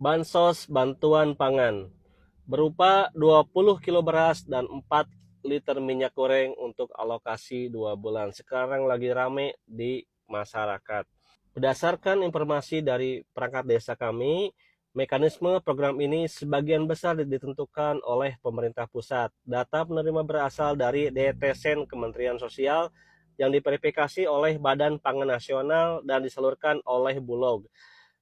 Bansos bantuan pangan berupa 20 kilo beras dan 4 liter minyak goreng untuk alokasi 2 bulan. Sekarang lagi rame di masyarakat. Berdasarkan informasi dari perangkat desa kami, mekanisme program ini sebagian besar ditentukan oleh pemerintah pusat. Data penerima berasal dari DTSen Kementerian Sosial yang diverifikasi oleh Badan Pangan Nasional dan disalurkan oleh Bulog.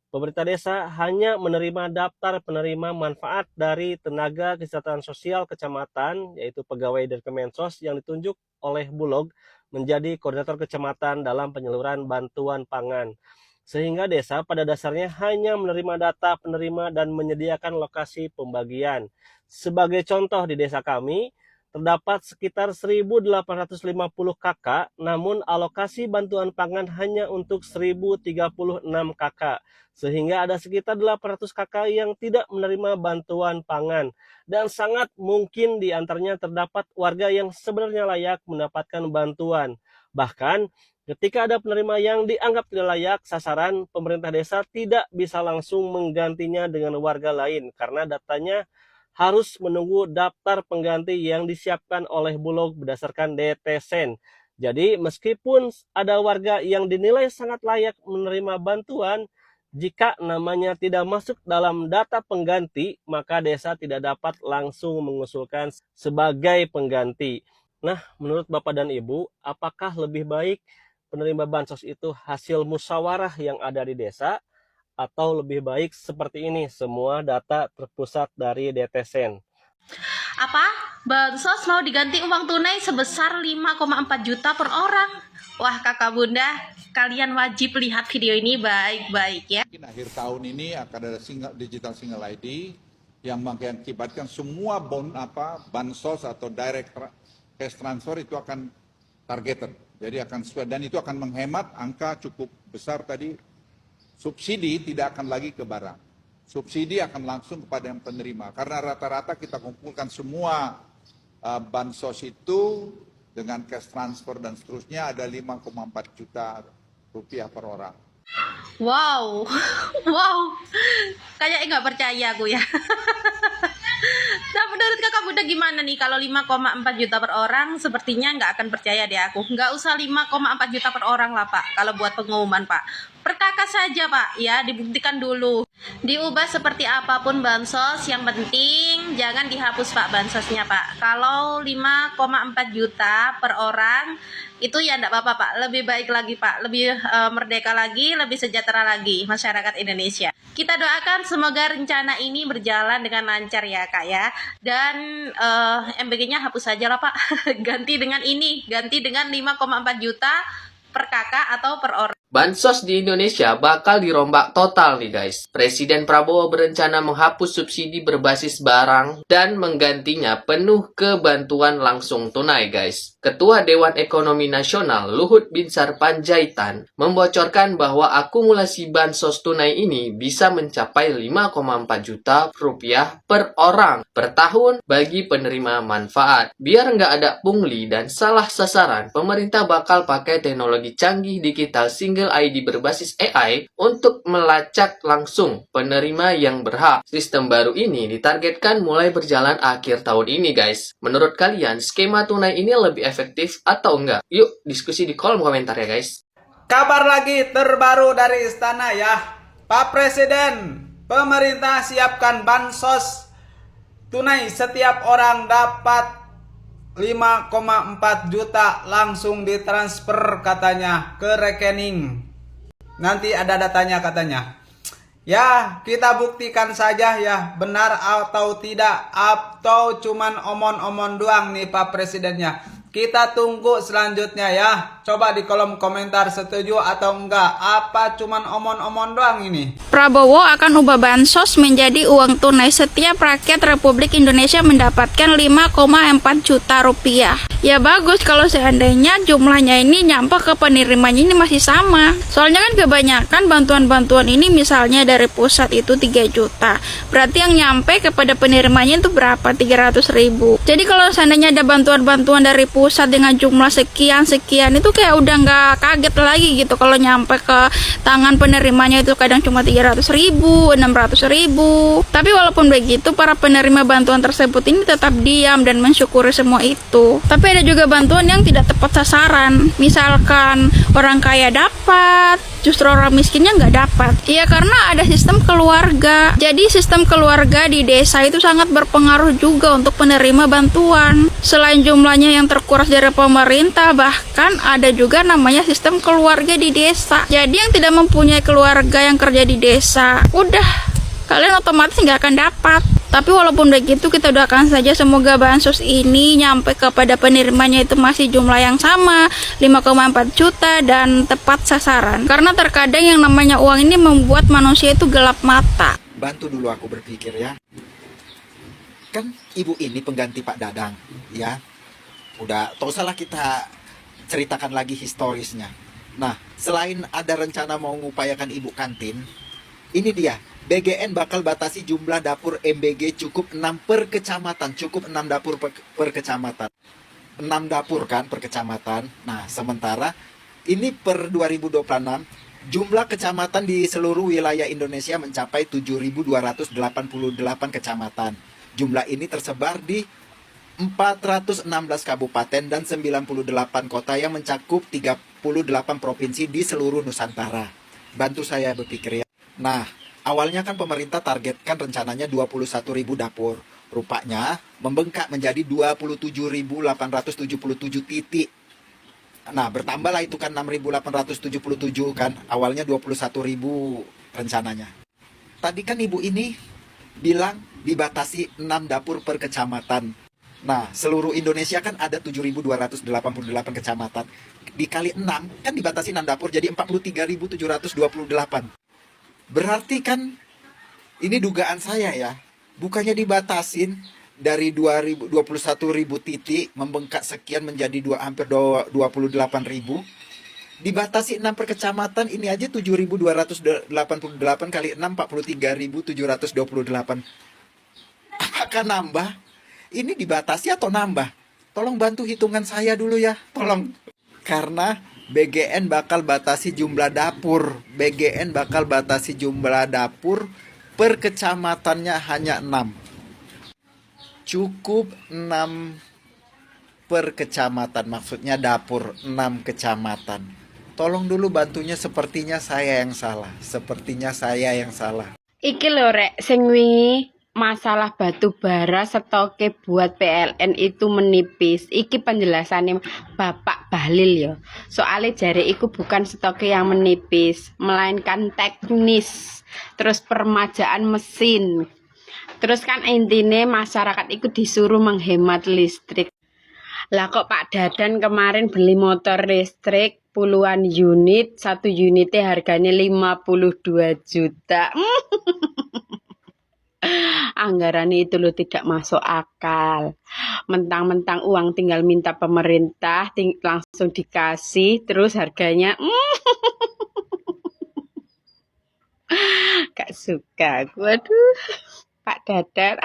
Pemerintah desa hanya menerima daftar penerima manfaat dari tenaga kesejahteraan sosial kecamatan, yaitu pegawai dari Kemensos yang ditunjuk oleh Bulog menjadi koordinator kecamatan dalam penyaluran bantuan pangan. Sehingga desa pada dasarnya hanya menerima data penerima dan menyediakan lokasi pembagian. Sebagai contoh di desa kami, terdapat sekitar 1.850 KK, namun alokasi bantuan pangan hanya untuk 1.036 KK. Sehingga ada sekitar 800 KK yang tidak menerima bantuan pangan. Dan sangat mungkin di antaranya terdapat warga yang sebenarnya layak mendapatkan bantuan. Bahkan ketika ada penerima yang dianggap tidak layak sasaran, pemerintah desa tidak bisa langsung menggantinya dengan warga lain karena datanya harus menunggu daftar pengganti yang disiapkan oleh Bulog berdasarkan DTSen. Jadi meskipun ada warga yang dinilai sangat layak menerima bantuan, jika namanya tidak masuk dalam data pengganti, maka desa tidak dapat langsung mengusulkan sebagai pengganti. Nah, menurut Bapak dan Ibu, apakah lebih baik penerima bansos itu hasil musyawarah yang ada di desa, atau lebih baik seperti ini, semua data terpusat dari DTSen? Apa? Bansos mau diganti uang tunai sebesar 5,4 juta per orang. Wah, kakak bunda, kalian wajib lihat video ini baik-baik ya. Akhir tahun ini akan ada digital single ID yang mengakibatkan semua bansos atau direct cash transfer itu akan targeted. Jadi akan sesuai, dan itu akan menghemat angka cukup besar tadi. Subsidi tidak akan lagi ke barang. Subsidi akan langsung kepada yang penerima. Karena rata-rata kita kumpulkan semua bansos itu dengan cash transfer dan seterusnya ada 5,4 juta rupiah per orang. Wow, wow, kayaknya nggak percaya aku ya. Nah, menurut kakak bunda gimana nih kalau 5,4 juta per orang? Sepertinya nggak akan percaya deh aku. Nggak usah 5,4 juta per orang lah Pak, kalau buat pengumuman Pak. Per kakak saja Pak, ya dibuktikan dulu. Diubah seperti apapun bansos, yang penting jangan dihapus Pak bansosnya Pak. Kalau 5,4 juta per orang, itu ya enggak apa-apa Pak, lebih baik lagi Pak, lebih merdeka lagi, lebih sejahtera lagi masyarakat Indonesia. Kita doakan semoga rencana ini berjalan dengan lancar ya Kak ya. Dan MBG-nya hapus saja lah Pak. Ganti dengan ini, ganti dengan 5,4 juta per kakak atau per orang. Bansos di Indonesia bakal dirombak total nih guys. Presiden Prabowo berencana menghapus subsidi berbasis barang dan menggantinya penuh ke bantuan langsung tunai guys. Ketua Dewan Ekonomi Nasional Luhut Binsar Panjaitan membocorkan bahwa akumulasi bansos tunai ini bisa mencapai 5,4 juta rupiah per orang per tahun bagi penerima manfaat. Biar nggak ada pungli dan salah sasaran, pemerintah bakal pakai teknologi canggih digital single ID berbasis AI untuk melacak langsung penerima yang berhak. Sistem baru ini ditargetkan mulai berjalan akhir tahun ini guys. Menurut kalian, skema tunai ini lebih efektif atau enggak? Yuk diskusi di kolom komentar ya guys. Kabar lagi terbaru dari istana ya. Pak Presiden, pemerintah siapkan bansos tunai, setiap orang dapat 5,4 juta langsung ditransfer katanya ke rekening. Nanti ada datanya katanya. Ya, kita buktikan saja ya benar atau tidak, atau cuman omon-omon doang nih Pak Presidennya. Kita tunggu selanjutnya ya. Coba di kolom komentar setuju atau enggak. Apa cuman omon-omon doang ini? Prabowo akan ubah bansos menjadi uang tunai. Setiap rakyat Republik Indonesia mendapatkan 5,4 juta rupiah. Ya bagus kalau seandainya jumlahnya ini nyampe ke penerimanya ini masih sama. Soalnya kan kebanyakan bantuan-bantuan ini misalnya dari pusat itu 3 juta. Berarti yang nyampe kepada penerimanya itu berapa? 300.000. Jadi kalau seandainya ada bantuan-bantuan dari pusat dengan jumlah sekian-sekian itu kayak udah nggak kaget lagi gitu kalau nyampe ke tangan penerimanya itu kadang cuma 300.000, 600.000. Tapi walaupun begitu para penerima bantuan tersebut ini tetap diam dan mensyukuri semua itu. Tapi ada juga bantuan yang tidak tepat sasaran. Misalkan orang kaya dapat, justru orang miskinnya nggak dapat. Iya, karena ada sistem keluarga. Jadi sistem keluarga di desa itu sangat berpengaruh juga untuk penerima bantuan. Selain jumlahnya yang terkuras dari pemerintah, bahkan ada juga namanya sistem keluarga di desa. Jadi yang tidak mempunyai keluarga yang kerja di desa, udah kalian otomatis nggak akan dapat. Tapi walaupun begitu, kita doakan saja semoga bansos ini nyampe kepada penerimanya itu masih jumlah yang sama, 5,4 juta dan tepat sasaran. Karena terkadang yang namanya uang ini membuat manusia itu gelap mata. Bantu dulu aku berpikir ya. Kan ibu ini pengganti Pak Dadang, ya. Udah, tak usahlah kita ceritakan lagi historisnya. Nah, selain ada rencana mau mengupayakan ibu kantin, ini dia. BGN bakal batasi jumlah dapur MBG cukup 6 per kecamatan. Cukup 6 dapur per kecamatan. 6 dapur kan per kecamatan. Nah, sementara ini per 2026 jumlah kecamatan di seluruh wilayah Indonesia mencapai 7.288 kecamatan. Jumlah ini tersebar di 416 kabupaten dan 98 kota yang mencakup 38 provinsi di seluruh Nusantara. Bantu saya berpikir ya. Nah, awalnya kan pemerintah targetkan rencananya 21.000 dapur. Rupanya membengkak menjadi 27.877 titik. Nah, bertambahlah itu kan 6.877 kan. Awalnya 21.000 rencananya. Tadi kan ibu ini bilang dibatasi 6 dapur per kecamatan. Nah, seluruh Indonesia kan ada 7.288 kecamatan. Dikali 6 kan dibatasi 6 dapur jadi 43.728. Berarti kan ini dugaan saya ya, bukannya dibatasin dari 21.000 titik membengkak sekian menjadi hampir 28.000. Dibatasi 6 per kecamatan, ini aja 7.288 kali 6 43.728. Apakah nambah? Ini dibatasi atau nambah? Tolong bantu hitungan saya dulu ya, tolong. Karena BGN bakal batasi jumlah dapur. BGN bakal batasi jumlah dapur per kecamatannya hanya 6. Cukup 6 per kecamatan. Maksudnya dapur 6 kecamatan. Tolong dulu bantunya, sepertinya saya yang salah. Sepertinya saya yang salah. Iki lho rek, sing wingi masalah batu bara stoke buat PLN itu menipis. Iki penjelasannya Bapak Bahlil ya. Soalnya jare iku bukan stoke yang menipis, melainkan teknis. Terus permajaan mesin. Terus kan intinya masyarakat itu disuruh menghemat listrik. Lah kok Pak Dadan kemarin beli motor listrik puluhan unit, 1 unitnya harganya 52 juta. Anggaran itu lo tidak masuk akal. Mentang-mentang uang tinggal minta pemerintah, langsung dikasih, terus harganya gak suka. Waduh, Pak Dadan